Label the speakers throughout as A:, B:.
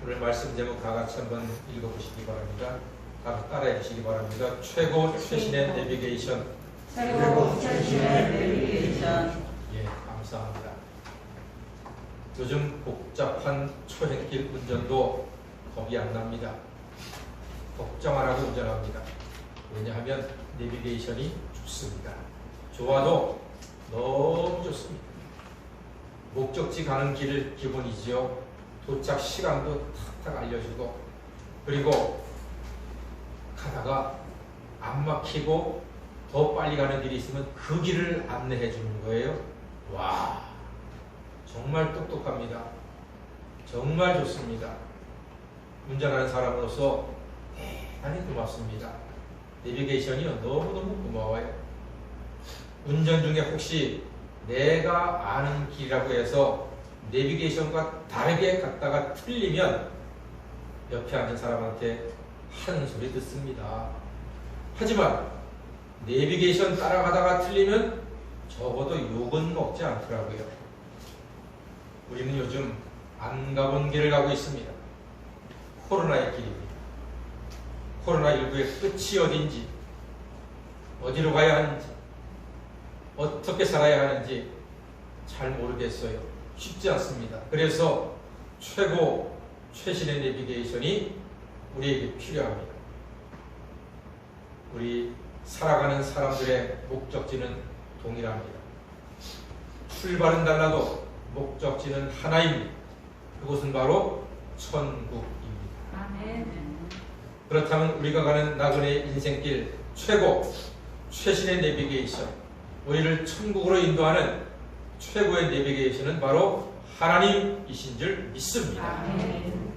A: 오늘 말씀 제목 다 같이 한번 읽어보시기 바랍니다. 다 따라해 주시기 바랍니다. 최고 최신의 내비게이션.
B: 최고 최신의 내비게이션.
A: 예, 감사합니다. 요즘 복잡한 초행길 운전도 겁이 안 납니다. 걱정 안 하고 운전합니다. 왜냐하면 내비게이션이 좋습니다. 좋아도 너무 좋습니다. 목적지 가는 길 기본이지요. 도착 시간도 탁탁 알려주고, 그리고 가다가 안 막히고 더 빨리 가는 길이 있으면 그 길을 안내해 주는 거예요. 와, 정말 똑똑합니다. 정말 좋습니다. 운전하는 사람으로서 대단히 고맙습니다. 내비게이션이요, 너무너무 고마워요. 운전 중에 혹시 내가 아는 길이라고 해서 내비게이션과 다르게 갔다가 틀리면 옆에 앉은 사람한테 하는 소리 듣습니다. 하지만 내비게이션 따라가다가 틀리면 적어도 욕은 먹지 않더라고요. 우리는 요즘 안 가본 길을 가고 있습니다. 코로나의 길입니다. 코로나19의 끝이 어딘지, 어디로 가야 하는지, 어떻게 살아야 하는지 잘 모르겠어요. 쉽지 않습니다. 그래서 최고 최신의 내비게이션이 우리에게 필요합니다. 우리 살아가는 사람들의 목적지는 동일합니다. 출발은 달라도 목적지는 하나입니다. 그곳은 바로 천국입니다.
B: 아멘.
A: 그렇다면 우리가 가는 나그네의 인생길 최고 최신의 내비게이션, 우리를 천국으로 인도하는 최고의 내비게이션은 바로 하나님이신 줄 믿습니다.
B: 아멘.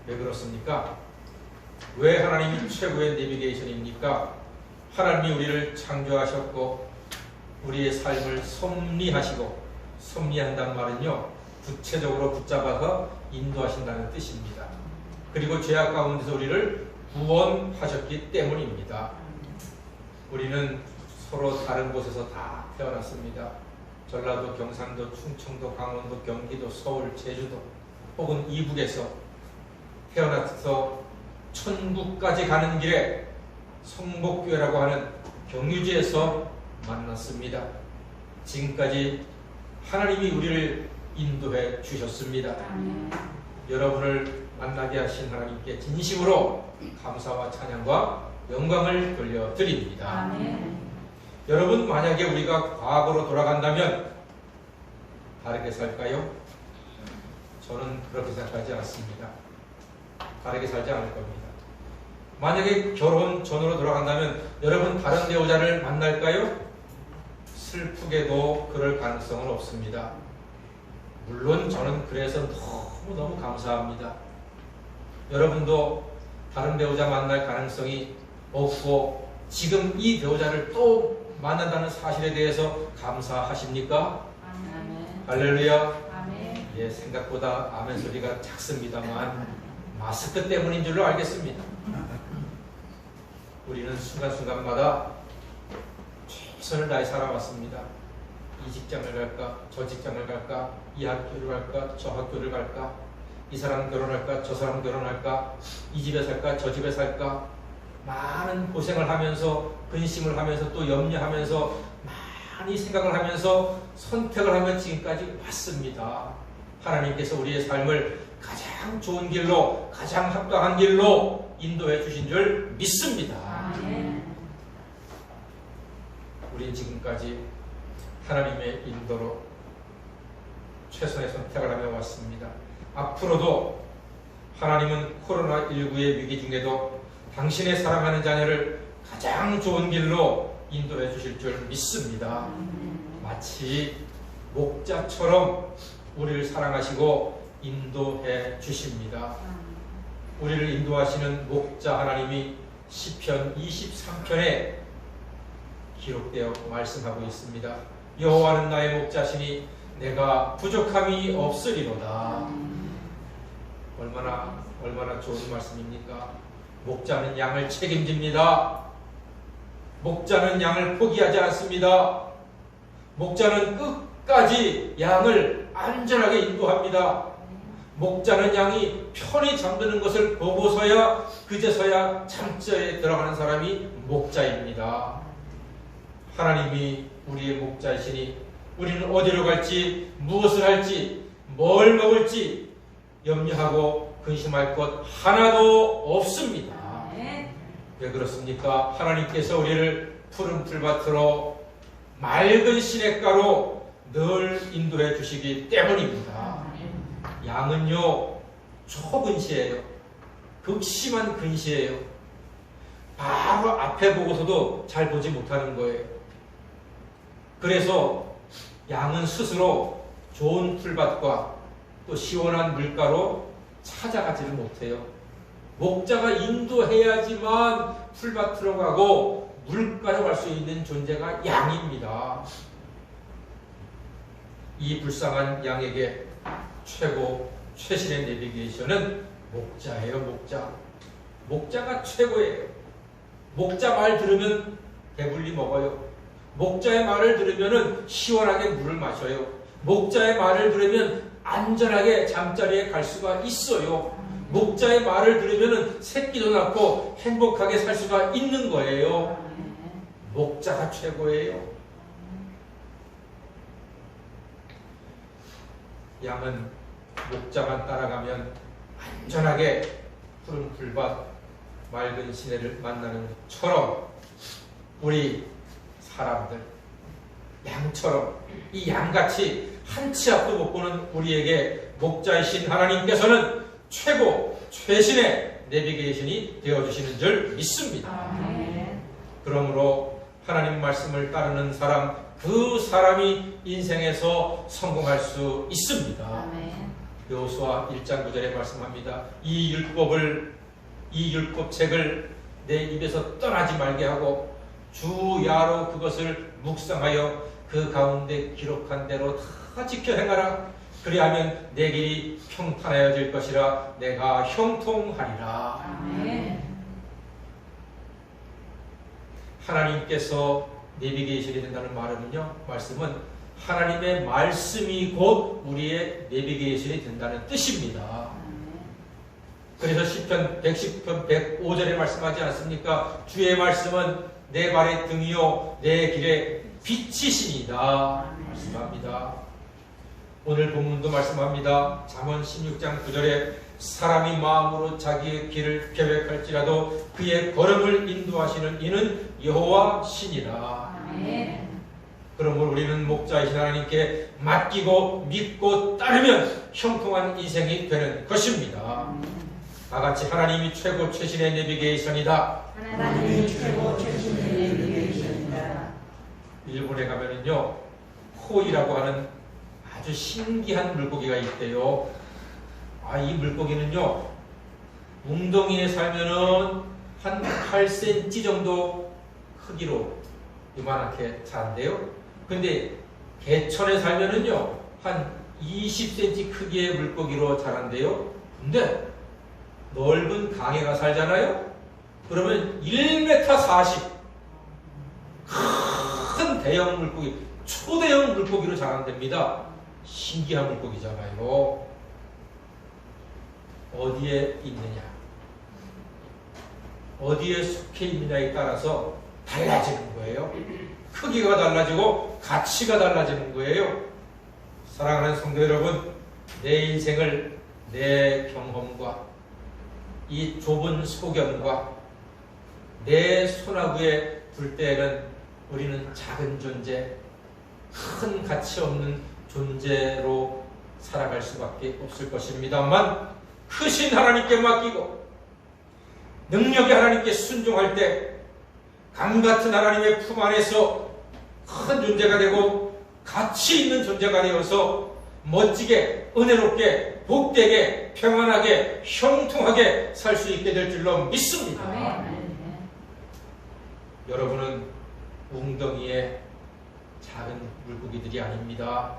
A: 왜 그렇습니까? 왜 하나님이 최고의 내비게이션입니까? 하나님이 우리를 창조하셨고 우리의 삶을 섭리하시고, 섭리한다는 말은요, 구체적으로 붙잡아서 인도하신다는 뜻입니다. 그리고 죄악 가운데서 우리를 구원하셨기 때문입니다. 우리는 서로 다른 곳에서 다 태어났습니다. 전라도, 경상도, 충청도, 강원도, 경기도, 서울, 제주도 혹은 이북에서 태어나서 천국까지 가는 길에 성복교회라고 하는 경유지에서 만났습니다. 지금까지 하나님이 우리를 인도해 주셨습니다.
B: 아멘.
A: 여러분을 만나게 하신 하나님께 진심으로 감사와 찬양과 영광을 돌려드립니다.
B: 아멘.
A: 여러분, 만약에 우리가 과거로 돌아간다면 다르게 살까요? 저는 그렇게 생각하지 않습니다. 다르게 살지 않을 겁니다. 만약에 결혼 전으로 돌아간다면 여러분 다른 배우자를 만날까요? 슬프게도 그럴 가능성은 없습니다. 물론 저는 그래서 너무너무 감사합니다. 여러분도 다른 배우자 만날 가능성이 없고 지금 이 배우자를 또 만난다는 사실에 대해서 감사하십니까?
B: 아멘.
A: 할렐루야.
B: 아멘.
A: 예, 생각보다 아멘 소리가 작습니다만 마스크 때문인 줄로 알겠습니다. 우리는 순간순간마다 최선을 다해 살아왔습니다. 이 직장을 갈까, 저 직장을 갈까, 이 학교를 갈까, 저 학교를 갈까, 이 사람 결혼할까, 저 사람 결혼할까, 이 집에 살까, 저 집에 살까, 많은 고생을 하면서, 근심을 하면서, 또 염려하면서, 많이 생각을 하면서 선택을 하며 지금까지 왔습니다. 하나님께서 우리의 삶을 가장 좋은 길로, 가장 합당한 길로 인도해 주신 줄 믿습니다.
B: 아멘.
A: 우린 지금까지 하나님의 인도로 최선의 선택을 하며 왔습니다. 앞으로도 하나님은 코로나19의 위기 중에도 당신의 사랑하는 자녀를 가장 좋은 길로 인도해 주실 줄 믿습니다. 마치 목자처럼 우리를 사랑하시고 인도해 주십니다. 우리를 인도하시는 목자 하나님이 시편 23편에 기록되어 말씀하고 있습니다. 여호와는 나의 목자시니 내가 부족함이 없으리로다. 얼마나 좋은 말씀입니까? 목자는 양을 책임집니다. 목자는 양을 포기하지 않습니다. 목자는 끝까지 양을 안전하게 인도합니다. 목자는 양이 편히 잠드는 것을 보고서야 그제서야 잠자리에 들어가는 사람이 목자입니다. 하나님이 우리의 목자이시니 우리는 어디로 갈지, 무엇을 할지, 뭘 먹을지 염려하고 근심할 것 하나도 없습니다. 왜 그렇습니까? 하나님께서 우리를 푸른 풀밭으로 맑은 시냇가로 늘 인도해 주시기 때문입니다. 양은요, 초근시예요. 극심한 근시예요. 바로 앞에 보고서도 잘 보지 못하는 거예요. 그래서 양은 스스로 좋은 풀밭과 또 시원한 물가로 찾아가지를 못해요. 목자가 인도해야지만 풀밭으로 가고 물가로 갈 수 있는 존재가 양입니다. 이 불쌍한 양에게 최신의 내비게이션은 목자예요. 목자. 목자가 최고예요. 목자 말 들으면 배불리 먹어요. 목자의 말을 들으면 시원하게 물을 마셔요. 목자의 말을 들으면 안전하게 잠자리에 갈 수가 있어요. 목자의 말을 들으면 새끼도 낳고 행복하게 살 수가 있는 거예요. 목자가 최고예요. 양은 목자만 따라가면 안전하게 푸른 풀밭, 맑은 시내를 만나는 것처럼 우리 사람들, 양처럼 이 양같이 한치 앞도 못 보는 우리에게 목자이신 하나님께서는 최신의 내비게이션이 되어주시는 줄 믿습니다. 그러므로 하나님 말씀을 따르는 사람, 그 사람이 인생에서 성공할 수 있습니다. 여호수아 1장 9절에 말씀합니다. 이 율법책을 내 입에서 떠나지 말게 하고 주야로 그것을 묵상하여 그 가운데 기록한 대로 다 지켜 행하라. 그리하면 내 길이 평탄하여질 것이라. 내가 형통하리라.
B: 아멘.
A: 하나님께서 내비게이션이 된다는 말씀은 하나님의 말씀이 곧 우리의 내비게이션이 된다는 뜻입니다. 그래서 시편 110편 105절에 말씀하지 않습니까? 주의 말씀은 내 발의 등이요 내 길의 빛이시니이다 말씀합니다. 오늘 본문도 말씀합니다. 잠언 16장 9절에 사람이 마음으로 자기의 길을 계획할지라도 그의 걸음을 인도하시는 이는 여호와 신이라.
B: 아멘.
A: 그러므로 우리는 목자이신 하나님께 맡기고 믿고 따르면 형통한 인생이 되는 것입니다. 다같이 하나님이 최고 최신의 내비게이션이다.
B: 하나님이 최고 최신의 내비게이션이다.
A: 일본에 가면은요, 코이라고 하는 아주 신기한 물고기가 있대요. 이 물고기는요, 웅덩이에 살면은 한 8cm 정도 크기로 이만하게 자란대요. 근데 개천에 살면은요, 한 20cm 크기의 물고기로 자란대요. 근데 넓은 강에가 살잖아요? 그러면 1m40 큰 대형 물고기, 초대형 물고기로 자란답니다. 신기한 물고기잖아요. 어디에 있느냐, 어디에 속해 있느냐에 따라서 달라지는 거예요. 크기가 달라지고 가치가 달라지는 거예요. 사랑하는 성도 여러분, 내 인생을 내 경험과 이 좁은 소견과 내 손아귀에 둘 때에는 우리는 작은 존재, 큰 가치 없는 존재로 살아갈 수밖에 없을 것입니다만, 크신 하나님께 맡기고 능력의 하나님께 순종할 때 강같은 하나님의 품 안에서 큰 존재가 되고 가치 있는 존재가 되어서 멋지게, 은혜롭게, 복되게, 평안하게, 형통하게 살 수 있게 될 줄로 믿습니다. 여러분은 웅덩이의 작은 물고기들이 아닙니다.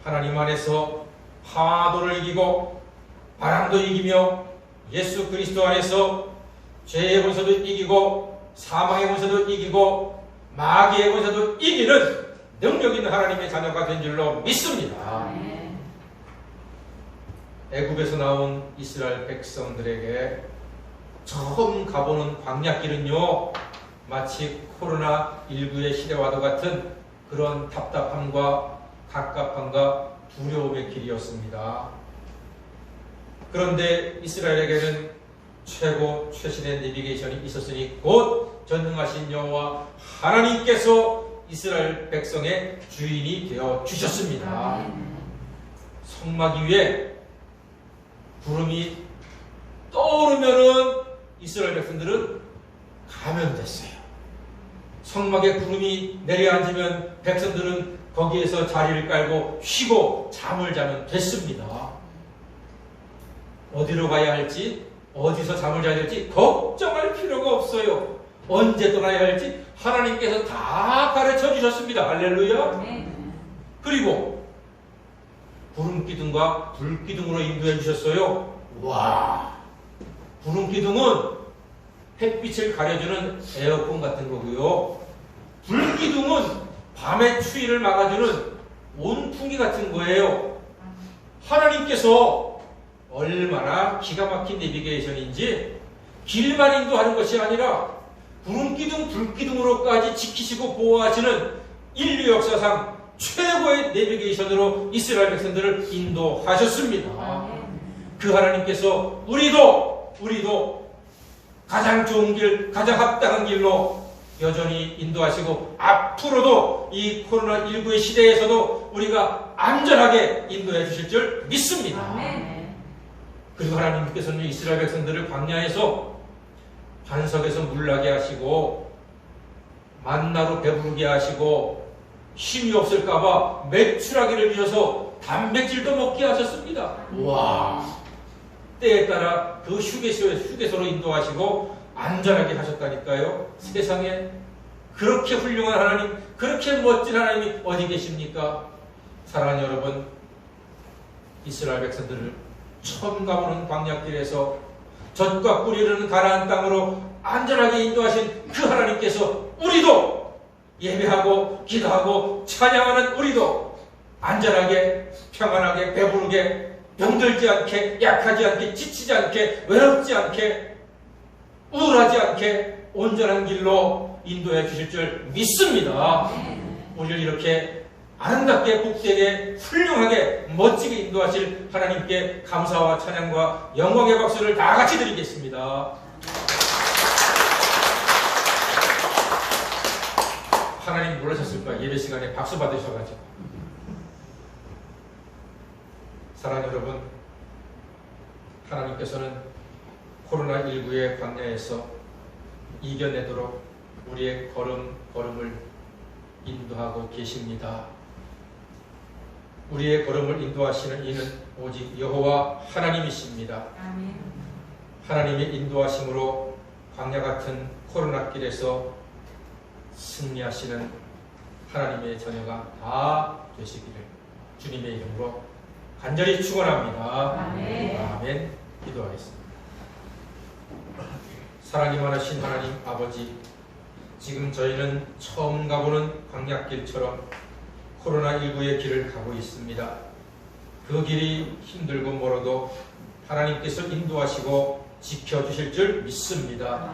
A: 하나님 안에서 파도를 이기고 바람도 이기며 예수 그리스도 안에서 죄의 권세도 이기고 사망의 권세도 이기고 마귀의 권세도 이기는 능력 있는 하나님의 자녀가 된 줄로 믿습니다. 애굽에서 나온 이스라엘 백성들에게 처음 가보는 광야길은요, 마치 코로나19의 시대와도 같은 그런 답답함과 갑갑함과 두려움의 길이었습니다. 그런데 이스라엘에게는 최고 최신의 내비게이션이 있었으니 곧 전능하신 여호와 하나님께서 이스라엘 백성의 주인이 되어 주셨습니다. 성막 위에 구름이 떠오르면은 이스라엘 백성들은 가면 됐어요. 성막에 구름이 내려앉으면 백성들은 거기에서 자리를 깔고 쉬고 잠을 자면 됐습니다. 어디로 가야 할지, 어디서 잠을 자야 될지 걱정할 필요가 없어요. 언제 떠나야 할지 하나님께서 다 가르쳐 주셨습니다. 할렐루야. 그리고 구름 기둥과 불 기둥으로 인도해 주셨어요. 와, 구름 기둥은 햇빛을 가려주는 에어컨 같은 거고요. 불 기둥은 밤의 추위를 막아주는 온풍기 같은 거예요. 하나님께서 얼마나 기가 막힌 내비게이션인지 길만 인도하는 것이 아니라 구름 기둥, 불 기둥으로까지 지키시고 보호하시는 인류 역사상 최고의 내비게이션으로 이스라엘 백성들을 인도하셨습니다. 그 하나님께서 우리도 가장 좋은 길, 가장 합당한 길로 여전히 인도하시고 앞으로도 이 코로나19의 시대에서도 우리가 안전하게 인도해 주실 줄 믿습니다. 그리고 하나님께서는 이스라엘 백성들을 광야에서 반석에서 물나게 하시고 만나로 배부르게 하시고 힘이 없을까봐 매출하기를 주셔서 단백질도 먹게 하셨습니다. 와, 때에 따라 그 휴게소로 인도하시고 안전하게 하셨다니까요. 세상에 그렇게 훌륭한 하나님, 그렇게 멋진 하나님이 어디 계십니까? 사랑하는 여러분, 이스라엘 백성들을 처음 가보는 광야길에서 젖과 꿀이 흐르는 가나안 땅으로 안전하게 인도하신 그 하나님께서 우리도 예배하고 기도하고 찬양하는 우리도 안전하게 평안하게 배부르게 병들지 않게 약하지 않게 지치지 않게 외롭지 않게 우울하지 않게 온전한 길로 인도해 주실 줄 믿습니다. 우리를 이렇게 아름답게 복되게 훌륭하게 멋지게 인도하실 하나님께 감사와 찬양과 영광의 박수를 다 같이 드리겠습니다. 하나님 놀라셨을 거야. 예배 시간에 박수 받으셔가지고. 사랑하는 여러분, 하나님께서는 코로나19의 광야에서 이겨내도록 우리의 걸음을 인도하고 계십니다. 우리의 걸음을 인도하시는 이는 오직 여호와 하나님이십니다. 하나님의 인도하심으로 광야 같은 코로나 길에서 승리하시는 하나님의 자녀가 다 되시기를 주님의 이름으로 간절히 축원합니다. 아멘. 기도하겠습니다. 사랑이 많으신 하나님 아버지, 지금 저희는 처음 가보는 광야길처럼 코로나19의 길을 가고 있습니다. 그 길이 힘들고 멀어도 하나님께서 인도하시고 지켜주실 줄 믿습니다.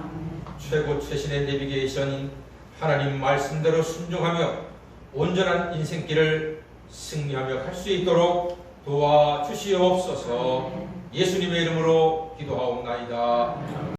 A: 최고 최신의 내비게이션인 하나님 말씀대로 순종하며 온전한 인생길을 승리하며 갈 수 있도록 도와주시옵소서. 예수님의 이름으로 기도하옵나이다.